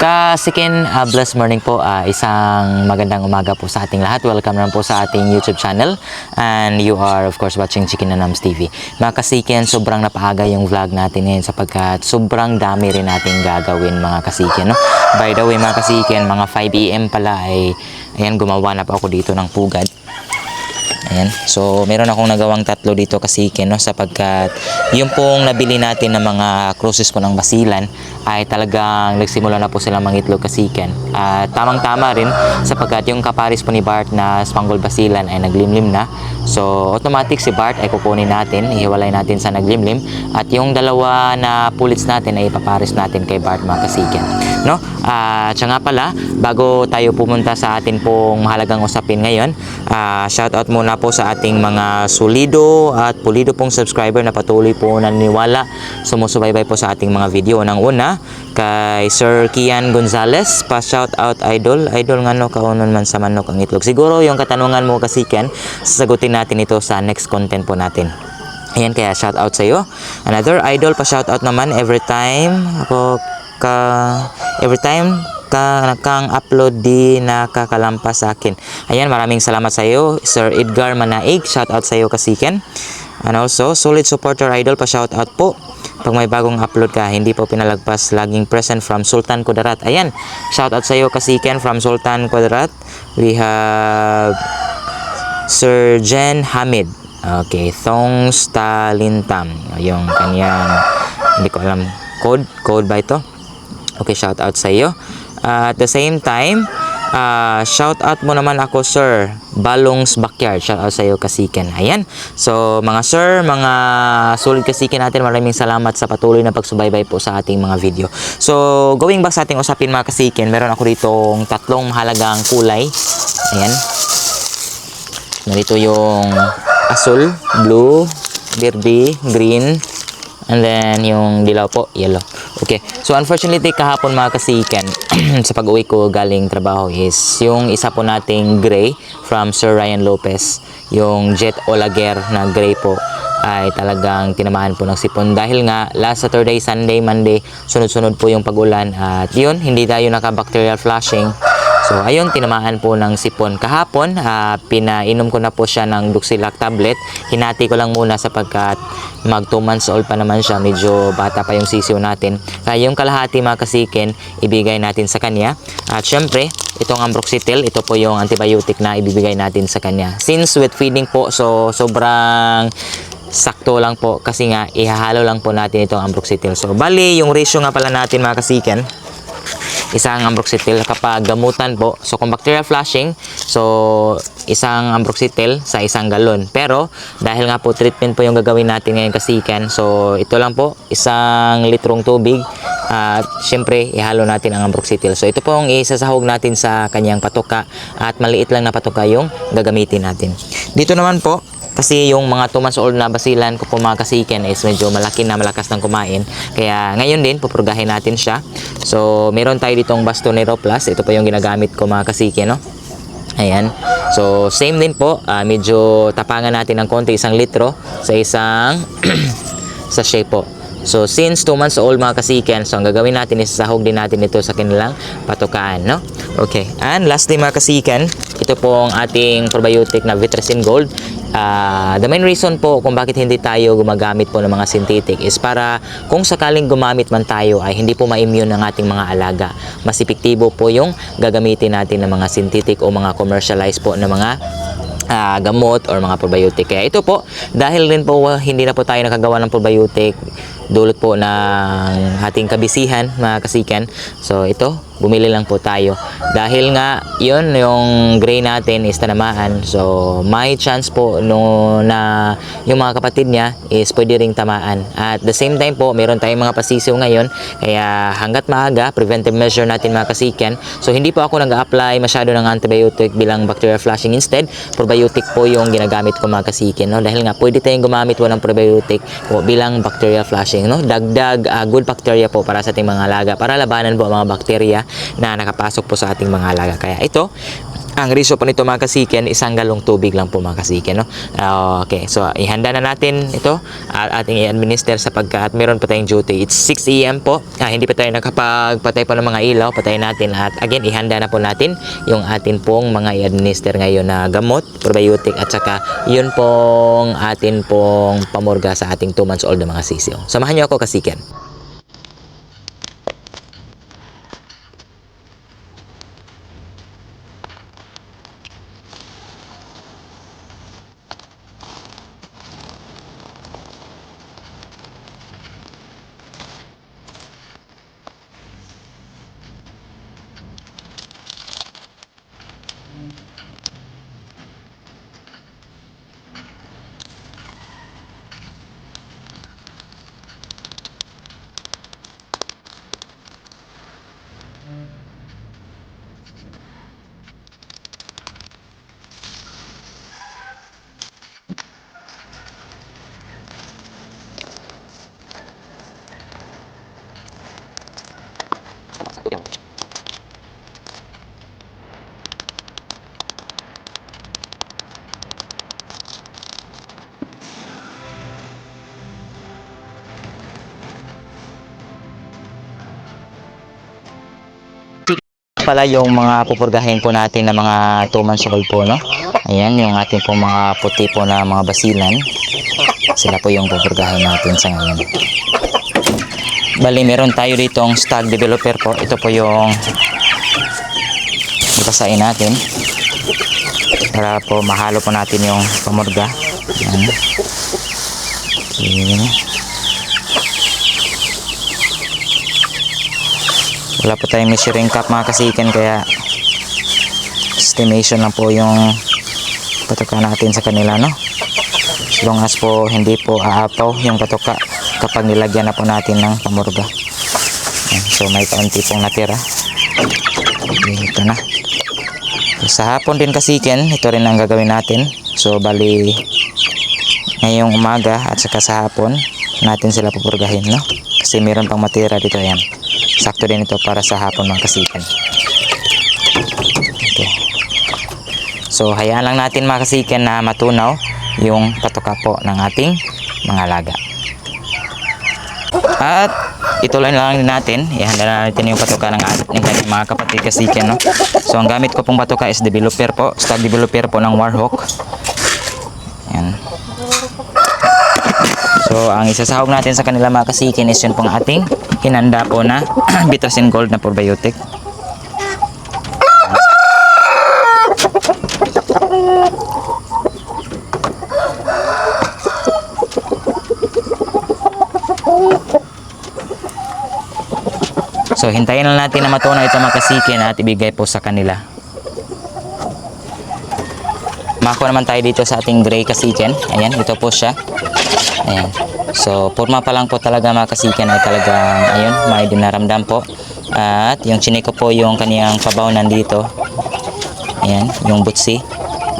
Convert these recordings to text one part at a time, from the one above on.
Kasikin, blessed morning po. Isang magandang umaga po sa ating lahat. Welcome naman po sa ating YouTube channel. And you are of course watching Chicken Nanams TV. Mga kasikin, sobrang napaaga yung vlog natin ngayon sapagkat sobrang dami rin natin gagawin mga kasikin. No? By the way mga kasikin, mga 5 AM pala ay ayan, gumawa na pa ako dito ng pugad. Ayan. So, meron akong nagawang tatlo dito kasikin, no? Sapagkat yung pong nabili natin ng mga cruces ko ng basilan ay talagang nagsimula na po silang mangitlog kasikin. At tamang-tama rin sapagkat yung kaparis po ni Bart na Spangled basilan ay naglimlim na. So, automatic si Bart ay kukunin natin, ihiwalay natin sa naglimlim. At yung dalawa na pullets natin ay ipaparis natin kay Bart mga kasikin. No? At siya nga pala, bago tayo pumunta sa atin pong mahalagang usapin ngayon, shoutout muna po sa ating mga solido at pulido pong subscriber na patuloy po naniniwala, sumusubaybay po sa ating mga video. Nang una, kay Sir Kian Gonzalez, pa-shoutout idol. Idol nga no, kaunon man sa manok ang itlog. Siguro yung katanungan mo kasi Kian, sasagutin natin ito sa next content po natin. Ayan, kaya shoutout sa iyo. Another idol, pa-shoutout naman every time kang upload di nakakalampas sa akin. Ayan, maraming salamat sa iyo, Sir Edgar Manaig. Shout out sa iyo kasiken. And also, solid supporter idol, pa shout out po. Pag may bagong upload ka, hindi po pinalagpas, laging present from Sultan Kudarat. Ayan, shout out sa iyo kasiken from Sultan Kudarat. We have Sir Jen Hamid. Okay, Thongs Talintam. Yung kanyang, hindi ko alam, code ba ito? Okay, shout out sa iyo. At the same time, shout out mo naman ako, Sir Balong's Backyard. Shout out sa iyo kasiken. Ayan. So, mga sir, mga solid kasiken natin, maraming salamat sa patuloy na pagsubaybay po sa ating mga video. So, going back sa ating usapin mga kasiken, meron ako ditong tatlong mahalagang kulay. Ayan. Narito yung asul, blue, verde, green, and then yung dilaw po, yellow. Okay. So unfortunately kahapon mga kasiken sa pag-uwi ko galing trabaho is yung isa po nating gray from Sir Ryan Lopez, yung Jet Olaguer na gray po ay talagang tinamaan po ng sipon dahil nga last Saturday, Sunday, Monday sunod-sunod po yung pag-ulan at yun, hindi tayo naka-bacterial flushing. So, ayun, tinamaan po ng sipon. Kahapon, pinainom ko na po siya ng Duxilac tablet. Hinati ko lang muna sapagkat mag 2 months old pa naman siya. Medyo bata pa yung sisiw natin. Kaya yung kalahati mga kasikin, ibigay natin sa kanya. At syempre, itong Ambroxetil, ito po yung antibiotic na ibibigay natin sa kanya. Since wet feeding po, so sobrang sakto lang po kasi nga ihahalo lang po natin itong Ambroxetil. So, bali, yung ratio nga pala natin mga kasikin, isang Ambroxetil kapag gamutan po. So, kung bacterial flushing, so, isang Ambroxetil sa isang galon. Pero, dahil nga po treatment po yung gagawin natin ngayon kasikan, so, ito lang po, isang litrong tubig. At, syempre, ihalo natin ang Ambroxetil. So, ito po ang isasahog natin sa kanyang patoka. At, maliit lang na patoka yung gagamitin natin. Dito naman po, kasi yung mga 2 months old na basilan ko po mga kasiken is medyo malaki na, malakas ng kumain. Kaya ngayon din, pupurgahin natin siya. So, meron tayo ditong Bastonero Plus. Ito po yung ginagamit ko mga kasiken, no? Ayan. So, same din po. Medyo tapangan natin ng konti, 1 litro sa isang sachet po. So, since 2 months old mga kasiken, so ang gagawin natin is sahog din natin ito sa kanilang patukaan, no? Okay. And lastly mga kasiken, ito po ang ating probiotic na Vitresin Gold. The main reason po kung bakit hindi tayo gumagamit po ng mga synthetic is para kung sakaling gumamit man tayo ay hindi po ma-immune ng ating mga alaga. Mas epektibo po yung gagamitin natin ng mga synthetic o mga commercialized po na mga gamot or mga probiotic. Kaya ito po, dahil rin po hindi na po tayo nakagawa ng probiotic, dulot po ng ating kabisihan mga kasikan. So ito, bumili lang po tayo. Dahil nga, yun, yung gray natin is tanamaan. So, may chance po no, na yung mga kapatid niya is pwede ring tamaan. At the same time po, meron tayong mga pasisiw ngayon. Kaya hanggat maaga, preventive measure natin mga kasikan. So, hindi po ako nag-apply masyado ng antibiotic bilang bacterial flushing. Instead, probiotic po yung ginagamit ko mga kasikan. No? Dahil nga, pwede tayong gumamit po ng probiotic po bilang bacterial flushing. No? Dagdag good bacteria po para sa ating mga alaga. Para labanan po ang mga bacteria na nakapasok po sa ating mga alaga. Kaya ito, Ang riso po nito mga kasiken, isang galong tubig lang po mga kasiken, no? Okay, so ihanda na natin ito at ating i-administer sapagkat meron pa tayong duty. It's 6 AM po. Hindi pa tayo nakapagpatay po ng mga ilaw, patayin natin at again ihanda na po natin yung atin pong mga i-administer ngayon na gamot, probiotic at saka yun pong atin pong pamurga sa ating 2 months old na mga sisiw. Samahan niyo ako kasiken. Pala yung mga pupurgahin po natin na mga 2 months old po, no? Ayan, yung ating po mga puti po na mga basilan. Sila po yung pupurgahin natin sa ngayon. Bali, meron tayo ditong stag developer po. Ito po yung ipasain natin para po mahalo po natin yung pamurga. Ayan. Okay. Wala po tayong measuring cup mga kasiken, kaya estimation lang po yung patuka natin sa kanila, no? As long as po hindi po aapaw yung patuka kapag nilagyan na po natin ng pamurga. Ayan, so may kaunti pong natira. Ito na. Sa hapon din kasiken, ito rin ang gagawin natin. So bali ngayong umaga at saka sa hapon natin sila pupurgahin, no? Kasi meron pang matira dito. Yan, sakto din ito para sa hapon mga kasiken. Okay. So hayaan lang natin mga kasiken na matunaw yung patuka po ng ating mga alaga. At ituloy na lang natin, ihanda na natin yung patuka ng ating mga kapatid kasiken, no? So ang gamit ko pong patuka is developer po, stag developer po ng Warhawk. Yan. So ang isasahog natin sa kanila mga kasiken is yun pong ating hinanda po na Bitrasin Gold na probiotic. So hintayin lang natin na matunaw ito mga kasiken at ibigay po sa kanila. Mako naman tayo dito sa ating gray kasiken. Ayan, ito po siya. Ayan. So forma pa lang po talaga mga kasiken ay talagang ayun, may dinaramdam po. At yung chiniko po yung kaniyang pabaw nandito. Ayan, yung butsi.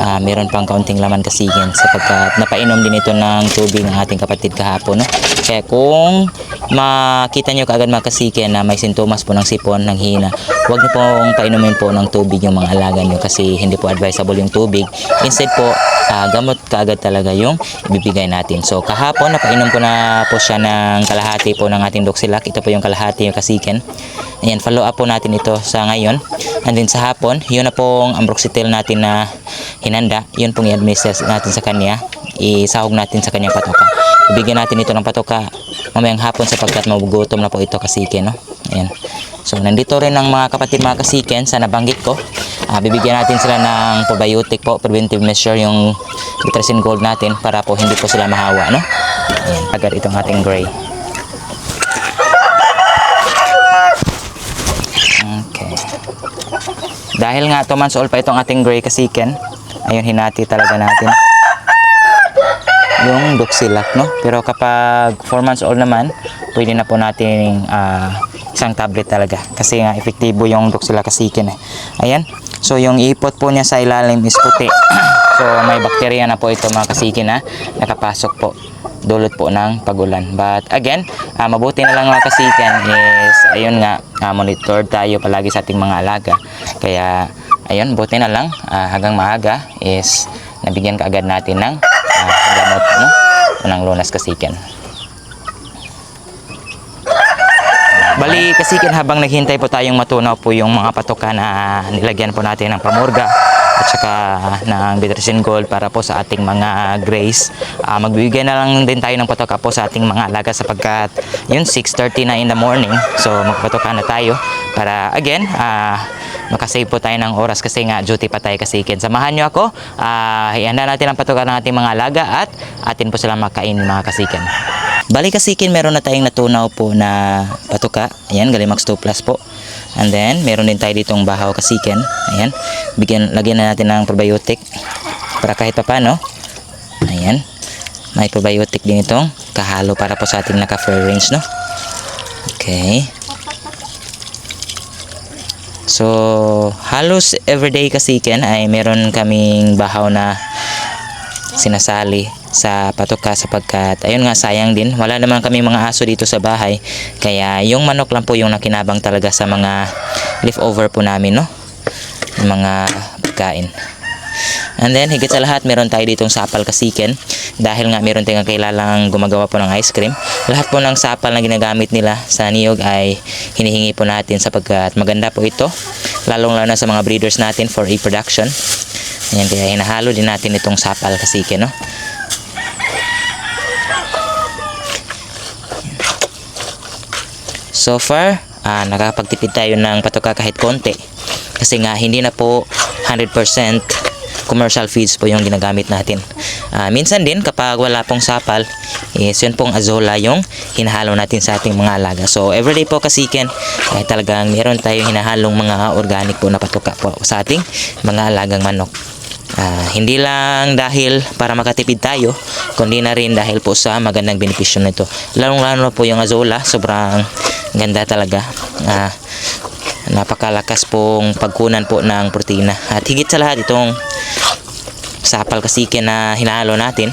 Meron pang kaunting laman kasiken sapagkat napainom din ito ng tubig ng ating kapatid kahapon, no? Kaya kung makita nyo kaagad mga kasiken na may sintomas po ng sipon, ng hina, huwag nyo pong painumin po ng tubig yung mga alaga nyo kasi hindi po advisable yung tubig. Instead po, gamot kaagad talaga yung ibibigay natin. So kahapon napainom ko na po siya ng kalahati po ng ating Doxilac. Ito po yung kalahati yung kasiken. Ayan, follow up po natin ito sa ngayon. And then sa hapon, yun na pong Ambroxetil natin na hinanda. Yun pong i-administer natin sa kanya. Isahog natin sa kanyang patoka. Ibigyan natin ito ng patoka mamayang hapon sapagkat magugutom na po ito kasiken, no? Ayan. So nandito rin ang mga kapatid mga kasiken sa nabanggit ko. Bibigyan natin sila ng probiotic po, preventive measure, yung Bitrasin Gold natin para po hindi po sila mahawa, no? Ayan, agad itong ating gray. Okay. Dahil nga 2 months old pa itong ating gray kasiken, ayun, hinati talaga natin yung Doxilac, no? Pero kapag 4 months old naman, pwede na po natin isang tablet talaga kasi nga epektibo yung Doxilac kasiken, eh. Ayan. So yung ipot po niya sa ilalim is puti. So may bakterya na po ito mga kasiken na nakapasok po dulot po ng pagulan. But again, mabuti na lang mga kasiken is ayun nga, monitor tayo palagi sa ating mga alaga. Kaya ayun, buti na lang hanggang maaga is nabigyan kaagad natin ng gamot, no? Unang lunas kasikin. Bali kasikin, habang naghintay po tayong matunaw po yung mga patoka na nilagyan po natin ng pamurga at saka ng Bitricin Gold para po sa ating mga grays, magbibigay na lang din tayo ng patoka po sa ating mga alaga sapagkat yun 6:30 na in the morning. So magpatoka na tayo para again makasave po tayo ng oras kasi nga duty pa tayo kasikin. Samahan nyo ako, ihanda natin ang patoka ng ating mga alaga at atin po silang makainin mga kasikin. Bali kasikin, meron na tayong natunaw po na patoka. Ayan, Galimax 2 Plus po. And then, meron din tayo ditong bahaw kasikin. Ayan, lagyan na natin ng probiotic para kahit pa paano. Ayan, may probiotic din itong kahalo para po sa ating naka-free range, no? Okay. So, halos everyday kasikin ay meron kaming bahaw na sinasali sa patoka sapagkat ayun nga, sayang din, wala naman kami mga aso dito sa bahay, kaya yung manok lang po yung nakinabang talaga sa mga leftover po namin, no, yung mga pagkain. And then higit sa lahat, meron tayo ditong sapal kasikin dahil nga meron tayong kailalang gumagawa po ng ice cream. Lahat po ng sapal na ginagamit nila sa niyog ay hinihingi po natin sapagkat maganda po ito, lalong lalo na sa mga breeders natin for reproduction. Ayan, kaya hinahalo din natin itong sapal kasikin, no. So far, nakapagtipid tayo ng patoka kahit konti kasi nga hindi na po 100% commercial feeds po yung ginagamit natin. Minsan din kapag wala pong sapal is yun pong azola yung hinahalo natin sa ating mga alaga. So everyday po kasikin ay talagang meron tayong hinahalong mga organic po na patoka po sa ating mga alagang manok. Hindi lang dahil para makatipid tayo, kundi na rin dahil po sa magandang benepisyo nito. Lalong-lalo na po yung azola, sobrang ganda talaga. Napakalakas pong pagkunan po ng protina. At higit sa lahat, itong sapal kasikin na hinahalo natin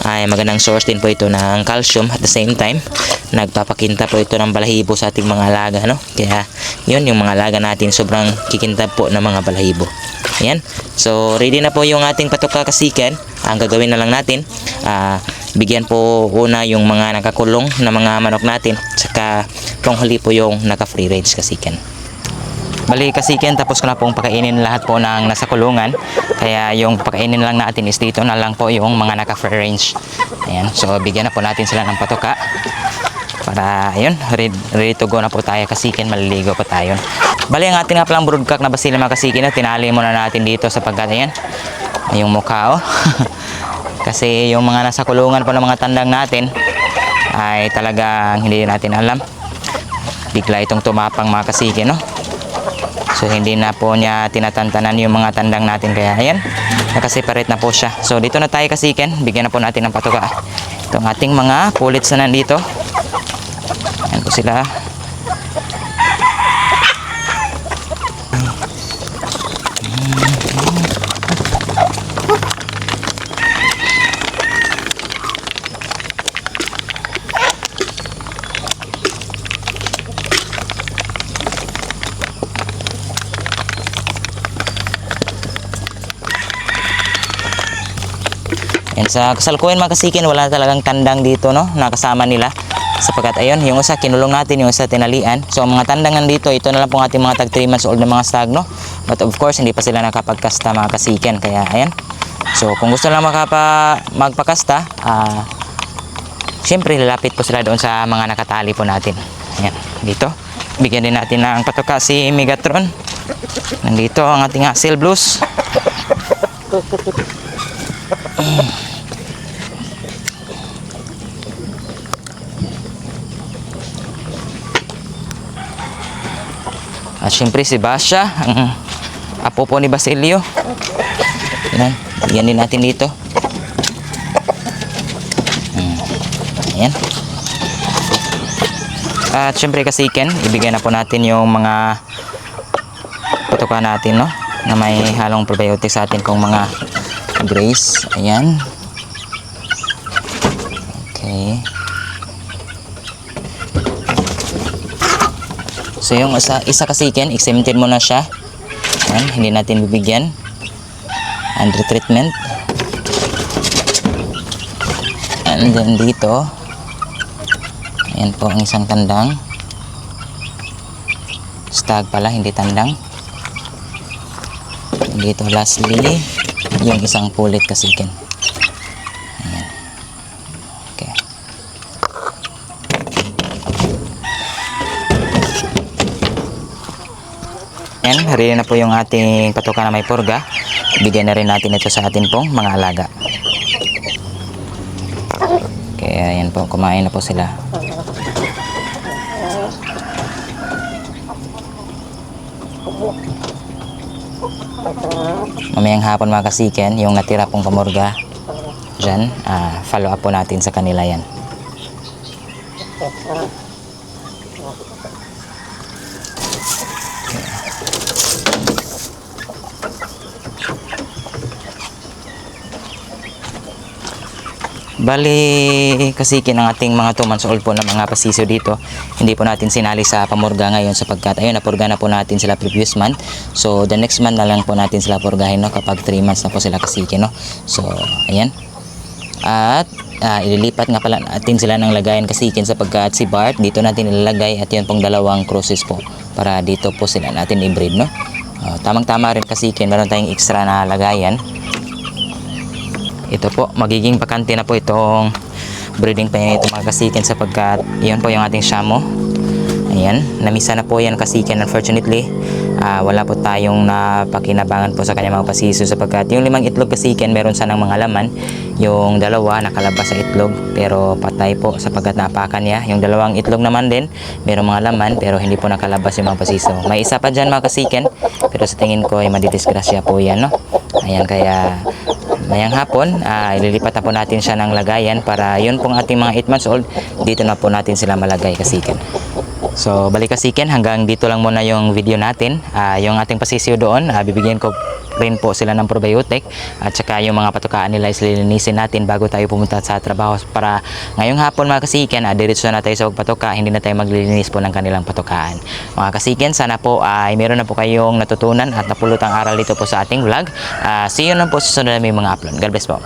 ay magandang source din po ito ng calcium. At the same time, nagpapakinta po ito ng balahibo sa ating mga alaga, no? Kaya yun, yung mga alaga natin sobrang kikintab po ng mga balahibo. Ayan. So ready na po yung ating patoka kasikin. Ang gagawin na lang natin, bigyan po una yung mga nakakulong na mga manok natin, saka panghuli po yung naka-free range kasikin. Bali kasikin, tapos ko na pong pakainin lahat po ng nasa kulungan. Kaya yung pakainin lang natin is dito na lang po yung mga naka-free range. Ayan. So bigyan na po natin sila ng patoka. Para ayun, ready to go na po tayo kasikin, maliligo pa tayo. Bali ang ating nga palang broodcock na basili mga kasikin, tinali muna natin dito sapagkat ayan, yung mukha, oh. Kasi yung mga nasa kulungan po ng mga tandang natin ay talagang hindi natin alam, bigla itong tumapang mga kasikin, no? So hindi na po niya tinatantanan yung mga tandang natin, kaya ayan, nakaseparate na po siya. So dito na tayo kasikin, bigyan na po natin ng patoka itong ating mga pullets na nandito. Ayan po sila. Yan, sa kasalukuyan mga kasikin, wala talagang tandang dito, no, nakasama nila sapagkat ayun, yung isa kinulong natin, yung isa tinalian. So mga tandang nandito, ito na lang po ating mga tag 3 months old na mga stag, no. But of course hindi pa sila nakapagkasta mga kasikin, kaya ayan. So kung gusto lang magpakasta, syempre lalapit po sila doon sa mga nakatali po natin. Ayan, dito bigyan din natin ng patoka si Megatron. Nandito ang ating Axel Blues. At syempre si Basha, ang apo po ni Basilio. Ayan, bigyan din natin dito. Ayan. At syempre kasikin, ibigay na po natin yung mga patoka natin, no, na may halong probiotics sa atin kung mga grays. Ayan. Okay. So yung isa kasikin, exempted mo na siya. Yan, hindi natin bibigyan. Under treatment. And then dito, ayan po ang isang tandang. Stag pala, hindi tandang. Dito lastly, yung isang pulit kasikin. Ayan. Okay. Ayan, ready na po yung ating patuka na may purga. Bigyan na rin natin ito sa atin pong mga alaga. Okay, ayan po, kumain na po sila. Mamayang hapon mga kasiken, yung natira pong pamurga dyan, follow up po natin sa kanila yan. Bali, kasikin ang ating mga 2 months old po na mga pasisyo dito. Hindi po natin sinali sa pamurga ngayon sapagkat ayun, napurga na po natin sila previous month. So, the next month na lang po natin sila purgahin, no, kapag 3 months na po sila kasikin, no. So, ayan. At ililipat nga pala natin sila ng lagayan kasikin sapagkat si Bart dito natin ilalagay at yun pong 2 crosses po para dito po sila natin i-breed, no. Tamang-tama rin kasikin, meron tayong extra na lagayan. Ito po, magiging bakante na po itong breeding pa ito mga kasikin sapagkat yun po yung ating shamo. Ayan, namisa na po yan kasikin. Unfortunately, wala po tayong napakinabangan po sa kanyang mga pasiso sapagkat yung 5 itlog kasikin meron sanang mga laman. Yung 2 nakalabas sa itlog pero patay po sapagkat napakan niya. Yung 2 itlog naman din merong mga laman pero hindi po nakalabas yung mga pasiso. May isa pa dyan mga kasikin pero sa tingin ko ay madidisgrasya po yan, no? Ayan, kaya mayang hapon, ililipat na po natin siya ng lagayan para yun pong ating mga 8 months old, dito na po natin sila malagay kasikin. So, balik kasikin, hanggang dito lang muna yung video natin. Yung ating pasisiyo doon, bibigyan ko rin po sila ng probiotic at saka yung mga patukaan nila isilinisin natin bago tayo pumunta sa trabaho para ngayong hapon mga kasikin, diretso na tayo sa pagpatuka, hindi na tayo maglilinis po ng kanilang patukaan. Mga kasikin, sana po ay meron na po kayong natutunan at napulutang aral dito po sa ating vlog. See you na po sa susunod na may mga upload. God bless po.